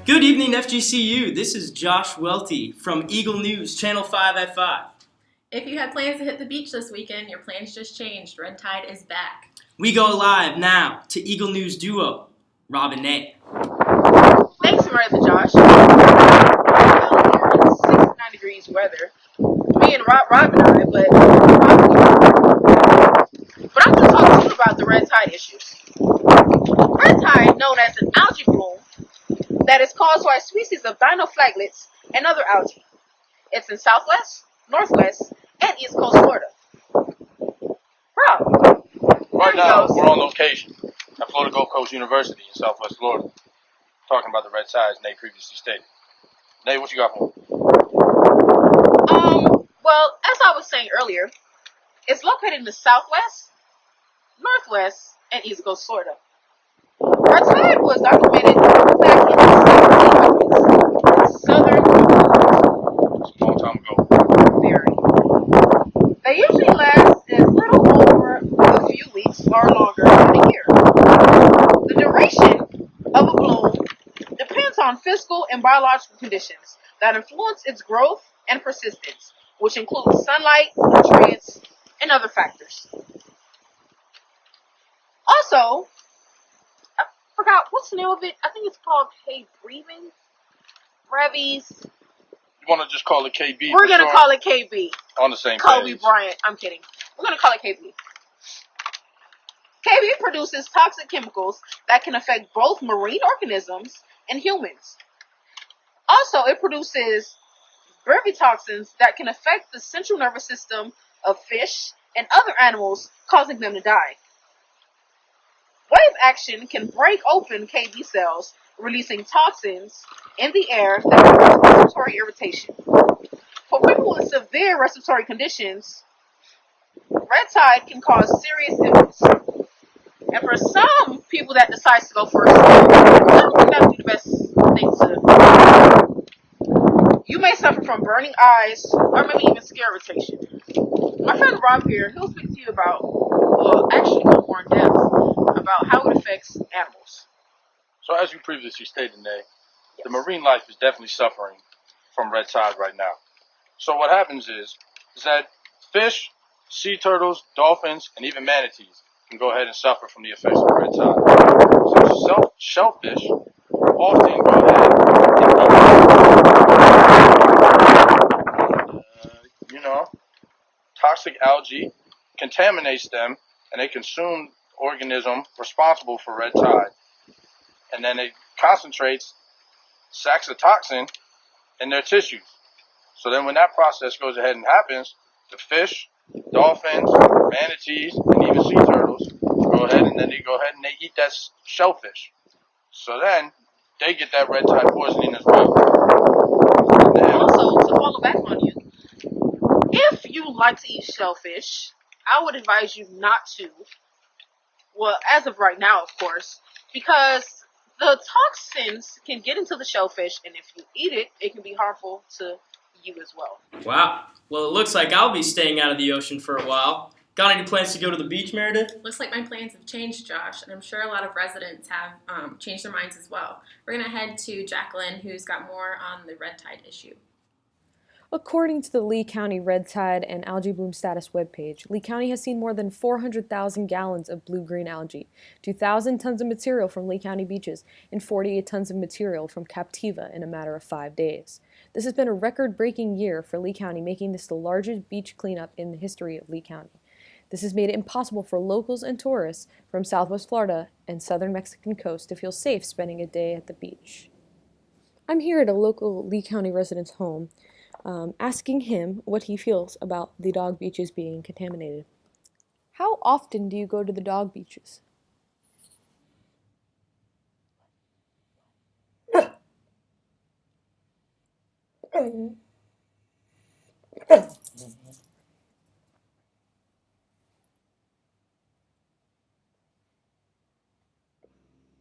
Good evening, FGCU. This is Josh Welty from Eagle News, Channel 5 at 5. If you had plans to hit the beach this weekend, your plans just changed. Red Tide is back. We go live now to Eagle News duo, Rob and Nate. Thanks, Martha Josh. Here in 69 degrees weather. Me and Rob and I, but I'm going to talk to you about the red tide issues. Red tide, known as an algae bloom, that is caused by a species of dinoflagellates and other algae. It's in Southwest, Northwest, and East Coast Florida. Rob. Right now, we're on location at Florida Gulf Coast University in Southwest Florida, talking about the red tide, as Nate previously stated. Nate, what you got for me? Well, as I was saying earlier, it's located in the Southwest, Northwest, and East Coast Florida. Red tide was documented back in the 1700s in southern Florida. It's a long time ago. Very. They usually last as little over a few weeks or longer than a year. The duration of a bloom depends on physical and biological conditions that influence its growth and persistence, which includes sunlight, nutrients, and other factors. Also, I forgot what's the name of it. I think it's called K-breathing. Ravies. You want to just call it KB? We're going to call it KB. On the same Kobe page. Bryant. I'm kidding. We're going to call it KB. KB produces toxic chemicals that can affect both marine organisms and humans. Also, it produces brevitoxins that can affect the central nervous system of fish and other animals, causing them to die. Wave action can break open KB cells, releasing toxins in the air that cause respiratory irritation. For people with severe respiratory conditions, red tide can cause serious illness. And for some people that decide to go first, I don't think that would be the best thing to do. You may suffer from burning eyes or maybe even skin irritation. My friend Rob here, he'll speak to you about, actually go more in depth about how it affects animals. So as you previously stated, Nate, the marine life is definitely suffering from red tide right now. So what happens is that fish, sea turtles, dolphins, and even manatees can go ahead and suffer from the effects of red tide. So shellfish often go ahead and toxic algae contaminates them, and they consume organism responsible for red tide. And then it concentrates saxitoxin in their tissues. So then when that process goes ahead and happens, the fish, dolphins, manatees, and even sea turtles go ahead and they eat that shellfish. So then they get that red tide poisoning as well. Also, to follow back on you, if you like to eat shellfish, I would advise you not to. Well, as of right now, of course, because the toxins can get into the shellfish, and if you eat it, it can be harmful to you as well. Wow. Well, it looks like I'll be staying out of the ocean for a while. Got any plans to go to the beach, Meredith? Looks like my plans have changed, Josh, and I'm sure a lot of residents have changed their minds as well. We're going to head to Jacqueline, who's got more on the red tide issue. According to the Lee County Red Tide and Algae Bloom Status webpage, Lee County has seen more than 400,000 gallons of blue-green algae, 2,000 tons of material from Lee County beaches, and 48 tons of material from Captiva in a matter of 5 days. This has been a record-breaking year for Lee County, making this the largest beach cleanup in the history of Lee County. This has made it impossible for locals and tourists from Southwest Florida and southern Mexican coast to feel safe spending a day at the beach. I'm here at a local Lee County resident's home, asking him what he feels about the dog beaches being contaminated. How often do you go to the dog beaches?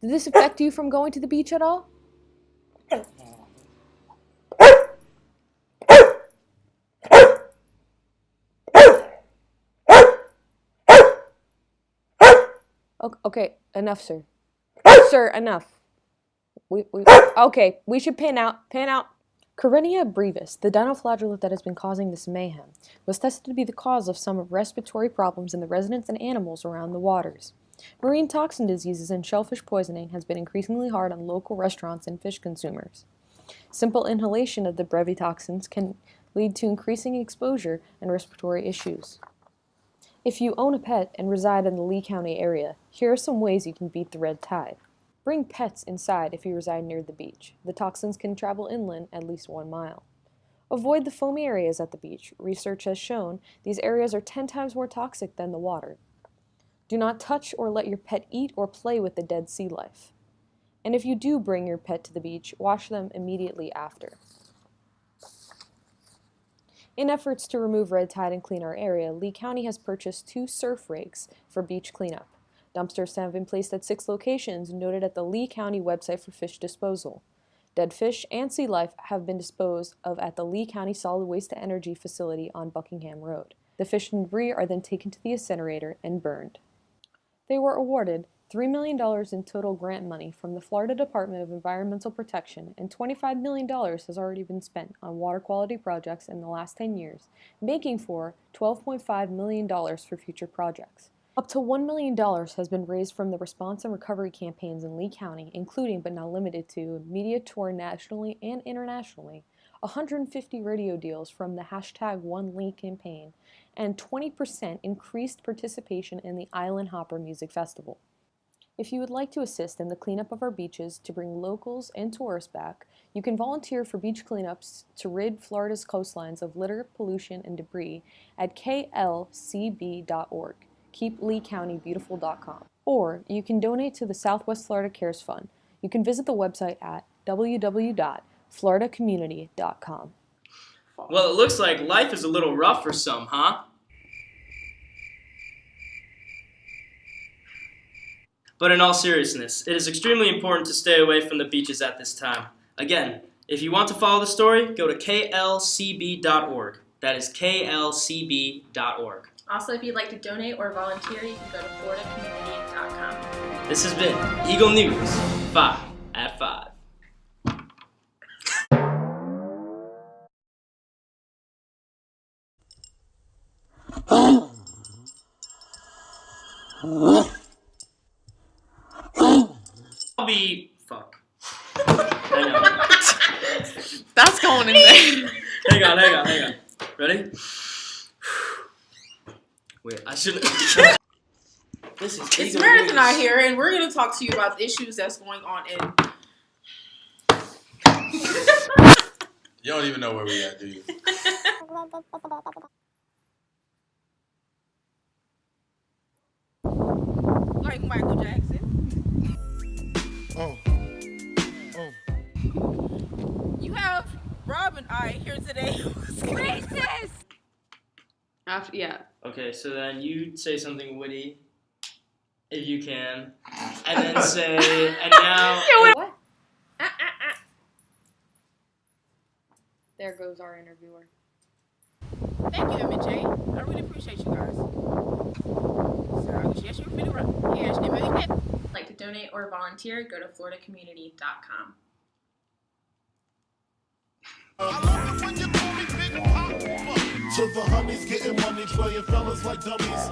Did this affect you from going to the beach at all? Okay, enough, sir. Sir, enough. Okay, we should pan out. Carenia brevis, the dinoflagellate that has been causing this mayhem, was tested to be the cause of some respiratory problems in the residents and animals around the waters. Marine toxin diseases and shellfish poisoning has been increasingly hard on local restaurants and fish consumers. Simple inhalation of the brevitoxins can lead to increasing exposure and respiratory issues. If you own a pet and reside in the Lee County area, here are some ways you can beat the red tide. Bring pets inside if you reside near the beach. The toxins can travel inland at least 1 mile. Avoid the foamy areas at the beach. Research has shown these areas are 10 times more toxic than the water. Do not touch or let your pet eat or play with the dead sea life. And if you do bring your pet to the beach, wash them immediately after. In efforts to remove red tide and clean our area, Lee County has purchased 2 surf rigs for beach cleanup. Dumpsters have been placed at 6 locations noted at the Lee County website for fish disposal. Dead fish and sea life have been disposed of at the Lee County Solid Waste to Energy facility on Buckingham Road. The fish and debris are then taken to the incinerator and burned. They were awarded $3 million in total grant money from the Florida Department of Environmental Protection, and $25 million has already been spent on water quality projects in the last 10 years, making for $12.5 million for future projects. Up to $1 million has been raised from the response and recovery campaigns in Lee County, including but not limited to media tour nationally and internationally, 150 radio deals from the #OneLee campaign, and 20% increased participation in the Island Hopper Music Festival. If you would like to assist in the cleanup of our beaches to bring locals and tourists back, you can volunteer for beach cleanups to rid Florida's coastlines of litter, pollution, and debris at klcb.org. KeepLeeCountyBeautiful.com. Or you can donate to the Southwest Florida Cares Fund. You can visit the website at www.floridacommunity.com. Well, it looks like life is a little rough for some, huh? But in all seriousness, it is extremely important to stay away from the beaches at this time. Again, if you want to follow the story, go to klcb.org. That is klcb.org. Also, if you'd like to donate or volunteer, you can go to floridacommunity.com. This has been Eagle News 5 at 5. I'll be... Fuck. Hang on. That's going in there. Hang on. Ready? Wait, I shouldn't... This is It's Eagle Meredith News. and I here, and we're going to talk to you about the issues that's going on in... You don't even know where we at, do you? Like Michael Jackson. You have Rob and I here today. Racist! Yeah. Okay, so then you say something witty, if you can, and then say, and now... What? There goes our interviewer. Thank you, M&J. I really appreciate you guys. So, yes, you're pretty right. Yes, If you'd like to donate or volunteer, go to floridacommunity.com. To the honeys getting money, playing fellas like dummies.